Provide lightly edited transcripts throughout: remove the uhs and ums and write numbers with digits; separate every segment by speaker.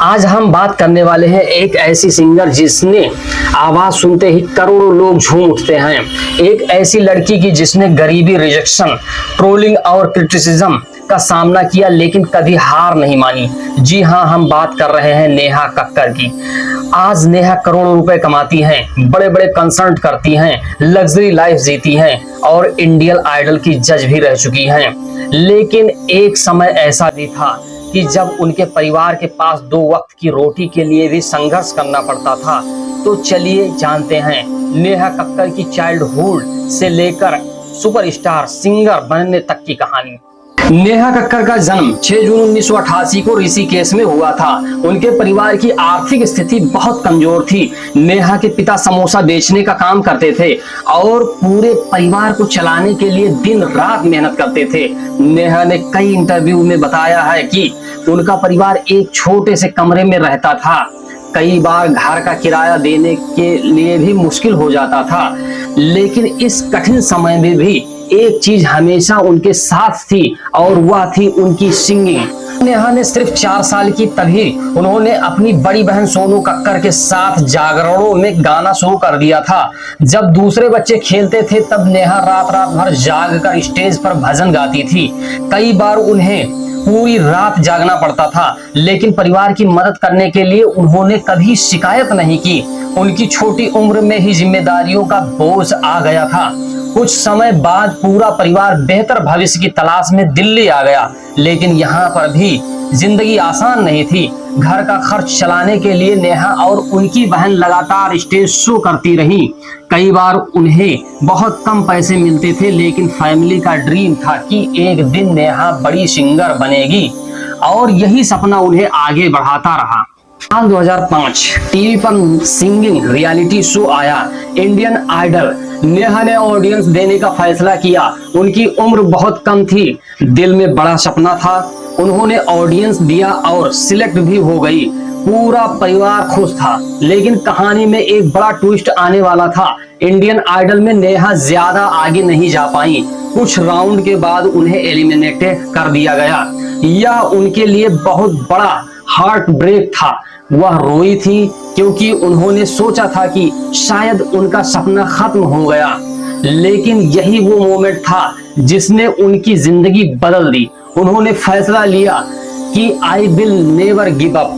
Speaker 1: आज हम बात करने वाले हैं एक ऐसी सिंगर जिसने आवाज सुनते ही करोड़ों लोग झूम उठते हैं। एक ऐसी लड़की की जिसने गरीबी, रिजेक्शन, ट्रोलिंग और क्रिटिसिज्म का सामना किया लेकिन कभी हार नहीं मानी। जी हाँ, हम बात कर रहे हैं नेहा कक्कड़ की। आज नेहा करोड़ों रुपए कमाती हैं, बड़े बड़े कंसर्ट करती हैं, लग्जरी लाइफ जीती हैं और इंडियन आइडल की जज भी रह चुकी हैं। लेकिन एक समय ऐसा भी था कि जब उनके परिवार के पास दो वक्त की रोटी के लिए भी संघर्ष करना पड़ता था। तो चलिए जानते हैं नेहा कक्कड़ की चाइल्डहुड से लेकर सुपरस्टार सिंगर बनने तक की कहानी। नेहा कक्कड़ का जन्म 6 जून 1988 को ऋषिकेश में हुआ था। उनके परिवार की आर्थिक स्थिति बहुत कमजोर थी। नेहा के पिता समोसा बेचने का काम करते थे और पूरे परिवार को चलाने के लिए दिन रात मेहनत करते थे। नेहा ने कई इंटरव्यू में बताया है कि उनका परिवार एक छोटे से कमरे में रहता था। कई बार घर का किराया देने के लिए भी मुश्किल हो जाता था। लेकिन इस कठिन समय में भी एक चीज हमेशा उनके साथ थी और वह थी उनकी सिंगिंग। नेहा ने सिर्फ 4 साल की तभी उन्होंने अपनी बड़ी बहन सोनू कक्कड़ के साथ जागरणों में गाना शुरू कर दिया था। जब दूसरे बच्चे खेलते थे तब नेहा रात रात भर जाग कर स्टेज पर भजन गाती थी। कई बार उन्हें पूरी रात जागना पड़ता था, लेकिन परिवार की मदद करने के लिए उन्होंने कभी शिकायत नहीं की। उनकी छोटी उम्र में ही जिम्मेदारियों का बोझ आ गया था। कुछ समय बाद पूरा परिवार बेहतर भविष्य की तलाश में दिल्ली आ गया, लेकिन यहाँ पर भी जिंदगी आसान नहीं थी। घर का खर्च चलाने के लिए नेहा और उनकी बहन लगातार स्टेज शो करती रही। कई बार उन्हें बहुत कम पैसे मिलते थे, लेकिन फैमिली का ड्रीम था कि एक दिन नेहा बड़ी सिंगर बनेगी और यही सपना उन्हें आगे बढ़ाता रहा। साल 2005 टीवी पर सिंगिंग रियलिटी शो आया, इंडियन आइडल। नेहा ने ऑडियंस देने का फैसला किया। उनकी उम्र बहुत कम थी, दिल में बड़ा सपना था। उन्होंने ऑडियंस दिया और सिलेक्ट भी हो गई। पूरा परिवार खुश था, लेकिन कहानी में एक बड़ा ट्विस्ट आने वाला था। इंडियन आइडल में नेहा ज्यादा आगे नहीं जा पाई। कुछ राउंड के बाद उन्हें एलिमिनेट कर दिया गया। यह उनके लिए बहुत बड़ा हार्ट ब्रेक था। वह रोई थी क्योंकि उन्होंने सोचा था कि शायद उनका सपना खत्म हो गया। लेकिन यही वो मोमेंट था जिसने उनकी जिंदगी बदल दी। उन्होंने फैसला लिया कि I will never give up.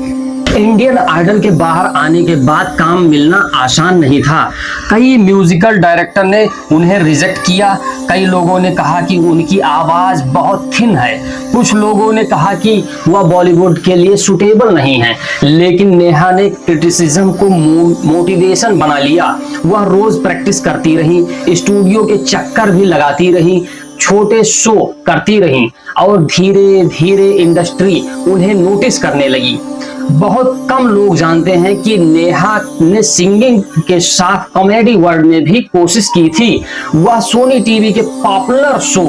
Speaker 1: Indian Idol के बाहर आने के बाद काम मिलना आसान नहीं था। कई म्यूजिकल डायरेक्टर ने उन्हें रिजेक्ट किया। कई लोगों ने कहा कि उनकी आवाज बहुत थिन है। कुछ लोगों ने कहा कि वह बॉलीवुड के लिए सुटेबल नहीं है। लेकिन नेहा ने क्रिटिसिज्म को मोटिवेशन बना लिया। वह रोज प्रैक्टिस करती रही, स्टूडियो के चक्कर भी लगाती रही, छोटे शो करती रही और धीरे धीरे इंडस्ट्री उन्हें नोटिस करने लगी। बहुत कम लोग जानते हैं कि नेहा ने सिंगिंग के साथ कॉमेडी वर्ल्ड में भी कोशिश की थी। वह सोनी टीवी के पॉपुलर शो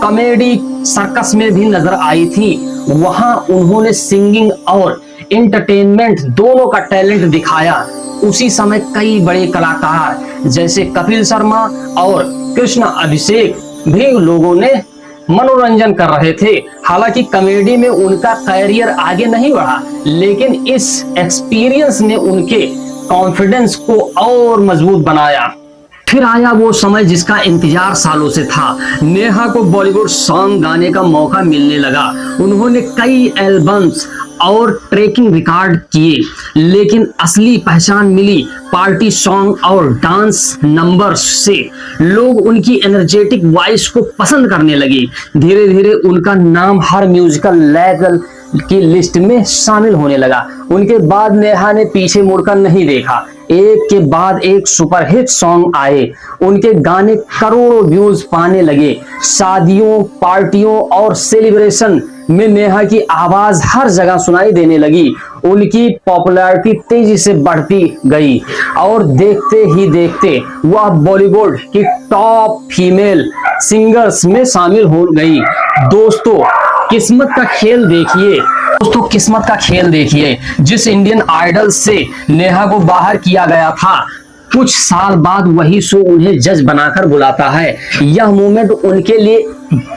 Speaker 1: कॉमेडी सर्कस में भी नजर आई थी। वहां उन्होंने सिंगिंग और एंटरटेनमेंट दोनों का टैलेंट दिखाया। उसी समय कई बड़े कलाकार जैसे कपिल शर्मा और कृष्ण अभिषेक भी लोगों ने मनोरंजन कर रहे थे। हालांकि कॉमेडी में उनका कैरियर आगे नहीं बढ़ा, लेकिन इस एक्सपीरियंस ने उनके कॉन्फिडेंस को और मजबूत बनाया। फिर आया वो समय जिसका इंतजार सालों से था। नेहा को बॉलीवुड सॉन्ग गाने का मौका मिलने लगा। उन्होंने कई एल्बम्स और ट्रैकिंग रिकॉर्ड किए, लेकिन असली पहचान मिली पार्टी सॉन्ग और डांस नंबर्स से। लोग उनकी एनर्जेटिक वॉइस को पसंद करने लगे। धीरे धीरे उनका नाम हर म्यूजिकल लेवल की लिस्ट में शामिल होने लगा। उनके बाद नेहा ने पीछे मुड़कर नहीं देखा। एक के बाद एक सुपरहिट सॉन्ग आए। उनके गाने करोड़ों व्यूज पाने लगे। शादियों, पार्टियों और सेलिब्रेशन में नेहा की आवाज हर जगह सुनाई देने लगी। उनकी पॉपुलैरिटी तेजी से बढ़ती गई और देखते ही देखते वह बॉलीवुड की टॉप फीमेल सिंगर्स में शामिल हो गई। दोस्तों किस्मत का खेल देखिए। जिस इंडियन आइडल से नेहा को बाहर किया गया था, कुछ साल बाद वही शो उन्हें जज बनाकर बुलाता है। यह मोमेंट उनके लिए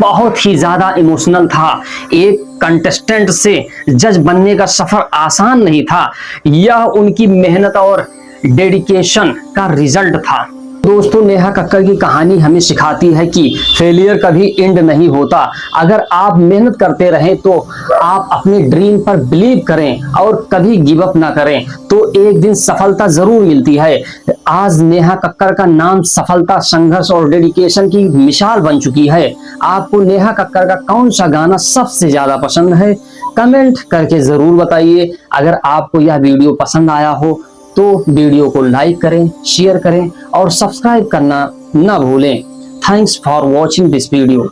Speaker 1: बहुत ही ज्यादा इमोशनल था। एक कंटेस्टेंट से जज बनने का सफर आसान नहीं था। यह उनकी मेहनत और डेडिकेशन का रिजल्ट था। दोस्तों, नेहा कक्कड़ की कहानी हमें सिखाती है कि फेलियर कभी एंड नहीं होता। अगर आप मेहनत करते रहें तो आप अपने ड्रीम पर बिलीव करें और कभी गिव अप ना करें तो एक दिन सफलता जरूर मिलती है। आज नेहा कक्कड़ का नाम सफलता, संघर्ष और डेडिकेशन की मिसाल बन चुकी है। आपको नेहा कक्कड़ का कौन सा गाना सबसे ज्यादा पसंद है? कमेंट करके जरूर बताइए। अगर आपको यह वीडियो पसंद आया हो तो वीडियो को लाइक करें, शेयर करें और सब्सक्राइब करना ना भूलें। Thanks for watching this video.